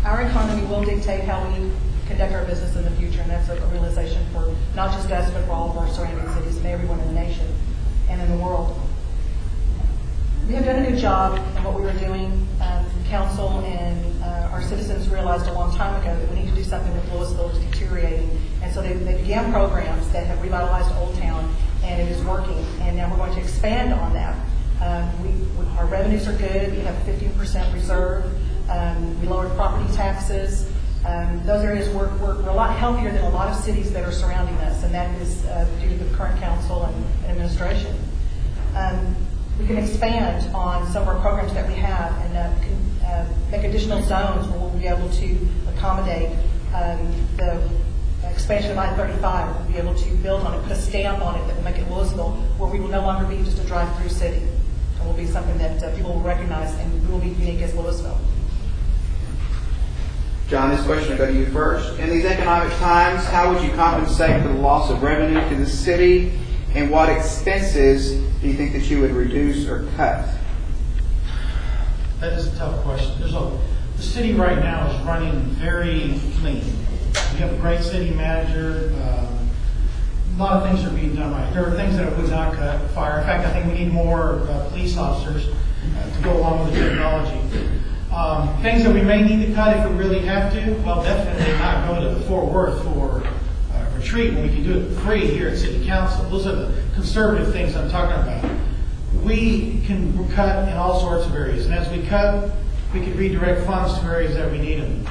our economy will dictate how we conduct our business in the future, and that's a realization for not just us, but for all of our surrounding cities and everyone in the nation and in the world. We have done a good job in what we were doing. Council and our citizens realized a long time ago that we need to do something with Lewisville. It's deteriorating. And so they began programs that have revitalized Old Town, and it is working. And now we're going to expand on that. Our revenues are good. We have a 15% reserve. We lowered property taxes. Those areas we're a lot healthier than a lot of cities that are surrounding us, and that is due to the current council and administration. We can expand on some of our programs that we have and make additional zones where we'll be able to accommodate the expansion of I-35. We'll be able to build on it, put a stamp on it that will make it Lewisville, where we will no longer be just a drive-through city. It will be something that people will recognize, and we will be unique as Lewisville. John, this question will go to you first. In these economic times, how would you compensate for the loss of revenue to the city, and what expenses do you think that you would reduce or cut? That is a tough question. The city right now is running very clean. We have a great city manager. A lot of things are being done right. There are things that would not cut. Fire. In fact, I think we need more police officers to go along with the technology. Things that we may need to cut if we really have to, well, definitely not go to Fort Worth for a retreat when we can do it free here at City Council. Those are the conservative things I'm talking about. We can cut in all sorts of areas, and as we cut, we can redirect funds to areas that we need them.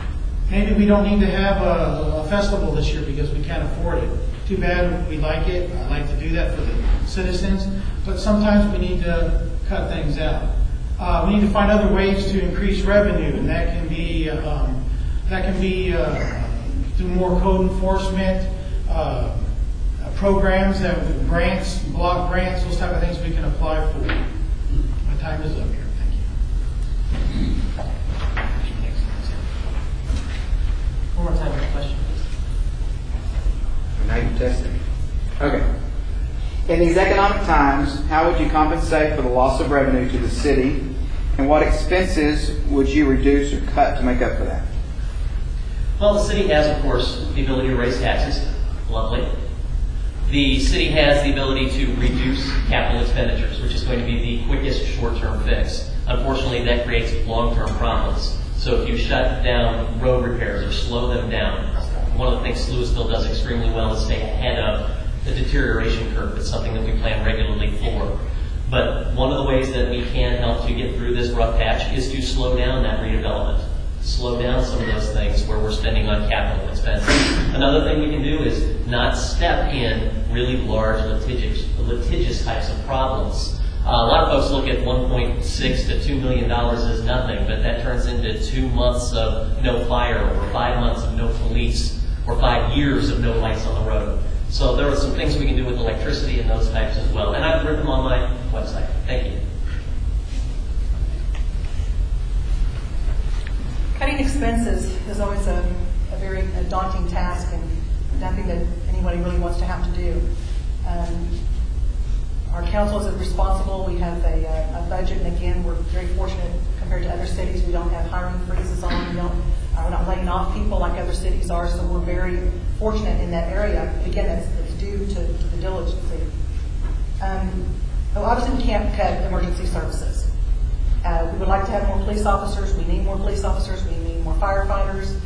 Maybe we don't need to have a festival this year because we can't afford it. Too bad. We like it. I like to do that for the citizens, but sometimes we need to cut things out. We need to find other ways to increase revenue, and that can be through more code enforcement, programs, grants, block grants, those type of things we can apply for. My time is up here. Thank you. One more time for the question, please. Now you're testing. Okay. In these economic times, how would you compensate for the loss of revenue to the city, and what expenses would you reduce or cut to make up for that? Well, the city has, of course, the ability to raise taxes. Lovely. The city has the ability to reduce capital expenditures, which is going to be the quickest short-term fix. Unfortunately, that creates long-term problems. So if you shut down road repairs or slow them down, one of the things Lewisville does extremely well is stay ahead of the deterioration curve. It's something that we plan regularly for. But one of the ways that we can help to get through this rough patch is to slow down that redevelopment. Slow down some of those things where we're spending on capital expenses. Another thing we can do is not step in really large litigious types of problems. A lot of folks look at $1.6 to $2 million as nothing, but that turns into 2 months of no fire, or 5 months of no police, or 5 years of no lights on the road. So there are some things we can do with electricity and those types as well. And I've written them on my website. Thank you. Cutting expenses is always a very daunting task, and nothing that anybody really wants to have to do. Our council is responsible. We have a budget, and again, we're very fortunate compared to other cities. We don't have hiring freezes on. We're not laying off people like other cities are, so we're very fortunate in that area. Again, that's due to the diligence. Obviously, we can't cut emergency services. We would like to have more police officers. We need more police officers. We need more firefighters.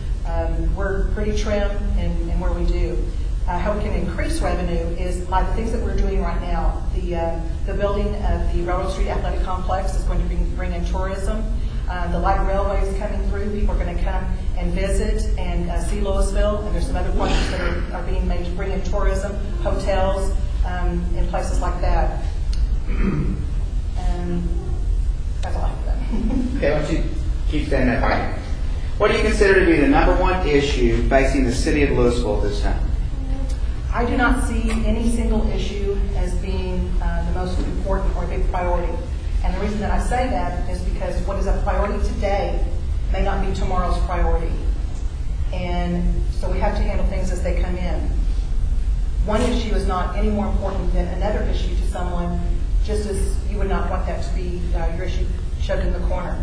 We're pretty trim in where we do. How we can increase revenue is by the things that we're doing right now. The building of the Railroad Street Athletic Complex is going to bring in tourism. The light railway is coming through. People are going to come and visit and see Lewisville. And there's some other projects that are being made to bring in tourism, hotels, and places like that. That's all I have done. Okay, why don't you keep saying that right? What do you consider to be the number one issue facing the city of Lewisville at this time? I do not see any single issue as being the most important or big priority. And the reason that I say that is because what is a priority today may not be tomorrow's priority. And so we have to handle things as they come in. One issue is not any more important than another issue to someone, just as you would not want that to be your issue shoved in the corner.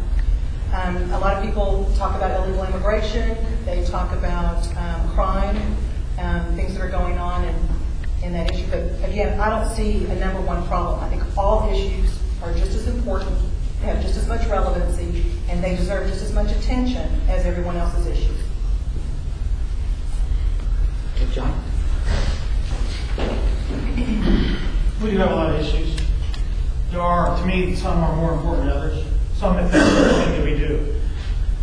A lot of people talk about illegal immigration. They talk about crime, things that are going on in that issue. But again, I don't see a number one problem. I think all issues are just as important, they have just as much relevancy, and they deserve just as much attention as everyone else's issues. Okay, John? We do have a lot of issues. There are, to me, some are more important than others. Some affect everything that we do.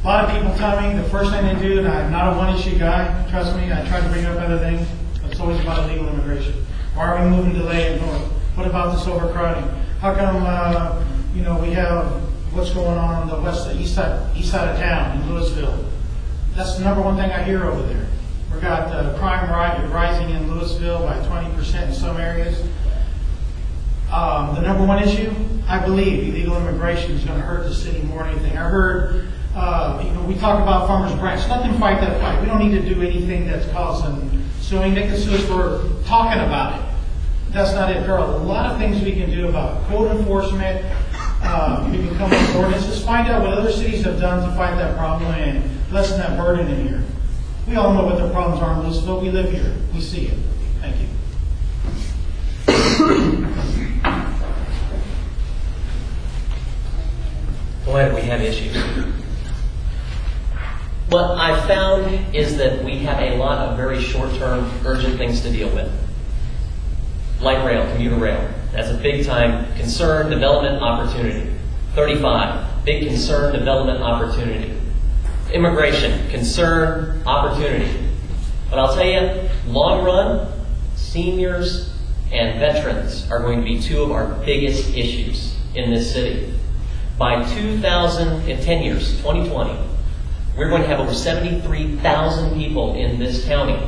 A lot of people tell me the first thing they do, and I'm not a one-issue guy, trust me, I try to bring up other things, but it's always about illegal immigration. Why are we moving delayed north? What about this overcrowding? How come, we have what's going on the east side of town in Lewisville? That's the number one thing I hear over there. We've got crime rising in Lewisville by 20% in some areas. The number one issue, I believe illegal immigration is going to hurt the city more than anything. I heard, we talk about Farmers Branch. Let them fight that fight. We don't need to do anything that's causing suing. They can sue us for talking about it. That's not it. There are a lot of things we can do about code enforcement. We can come up with ordinances. Find out what other cities have done to fight that problem and lessen that burden in here. We all know what the problems are in Lewisville. We live here. We see it. Thank you. Boy, we have issues. What I've found is that we have a lot of very short-term, urgent things to deal with. Light rail, commuter rail. That's a big-time concern, development, opportunity. 35, big concern, development, opportunity. Immigration, concern, opportunity. But I'll tell you, long run, seniors and veterans are going to be two of our biggest issues in this city. By 2010 years, 2020, we're going to have over 73,000 people in this county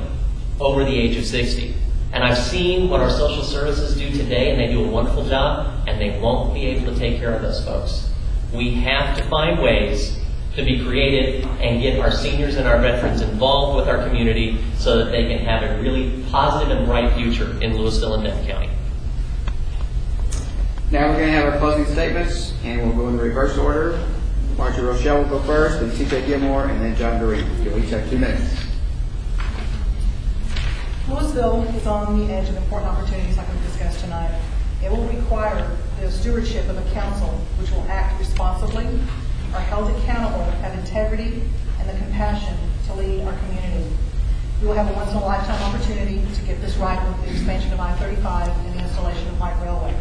over the age of 60. And I've seen what our social services do today, and they do a wonderful job, and they won't be able to take care of those folks. We have to find ways to be creative and get our seniors and our veterans involved with our community so that they can have a really positive and bright future in Lewisville and Benton County. Now we're going to have our closing statements, and we'll go in the reverse order. Marjorie Rochelle will go first, then C.J. Gilmore, and then John Doreen. You'll each have 2 minutes. Lewisville is on the edge of important opportunities like we've discussed tonight. It will require the stewardship of a council which will act responsibly, are held accountable, have integrity, and the compassion to lead our community. We will have a once-in-a-lifetime opportunity to get this right with the expansion of I-35 and the installation of light railway.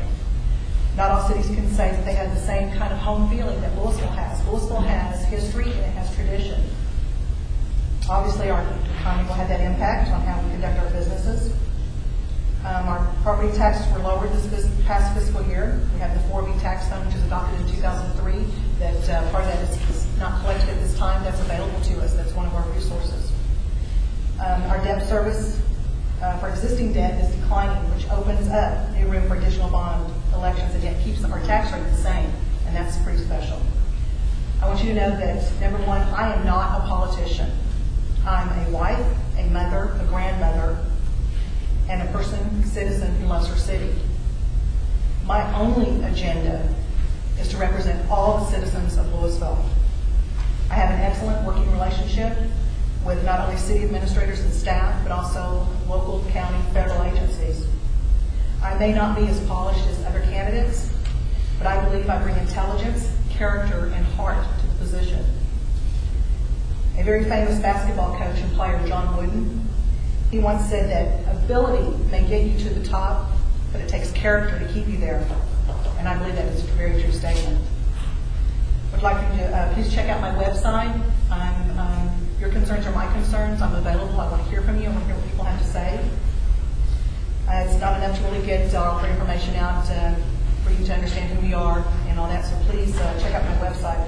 Not all cities can say that they have the same kind of home feeling that Lewisville has. Lewisville has history and it has tradition. Obviously, our economy will have that impact on how we conduct our businesses. Our property taxes were lowered this past fiscal year. We have the 4B tax fund, which was adopted in 2003. That part of that is not collected at this time. That's available to us. That's one of our resources. Our debt service for existing debt is declining, which opens up new room for additional bond elections and yet keeps our tax rate the same, and that's pretty special. I want you to know that, number one, I am not a politician. I'm a wife, a mother, a grandmother, and a citizen who loves her city. My only agenda is to represent all the citizens of Lewisville. I have an excellent working relationship with not only city administrators and staff, but also local, county, federal agencies. I may not be as polished as other candidates, but I believe I bring intelligence, character, and heart to the position. A very famous basketball coach and player, John Wooden, he once said that ability may get you to the top, but it takes character to keep you there. And I believe that is a very true statement. Would like you to please check out my website. Your concerns are my concerns. I'm available. I want to hear from you. I want to hear what people have to say. It's not enough to really get our information out for you to understand who we are and all that. So please check out my website.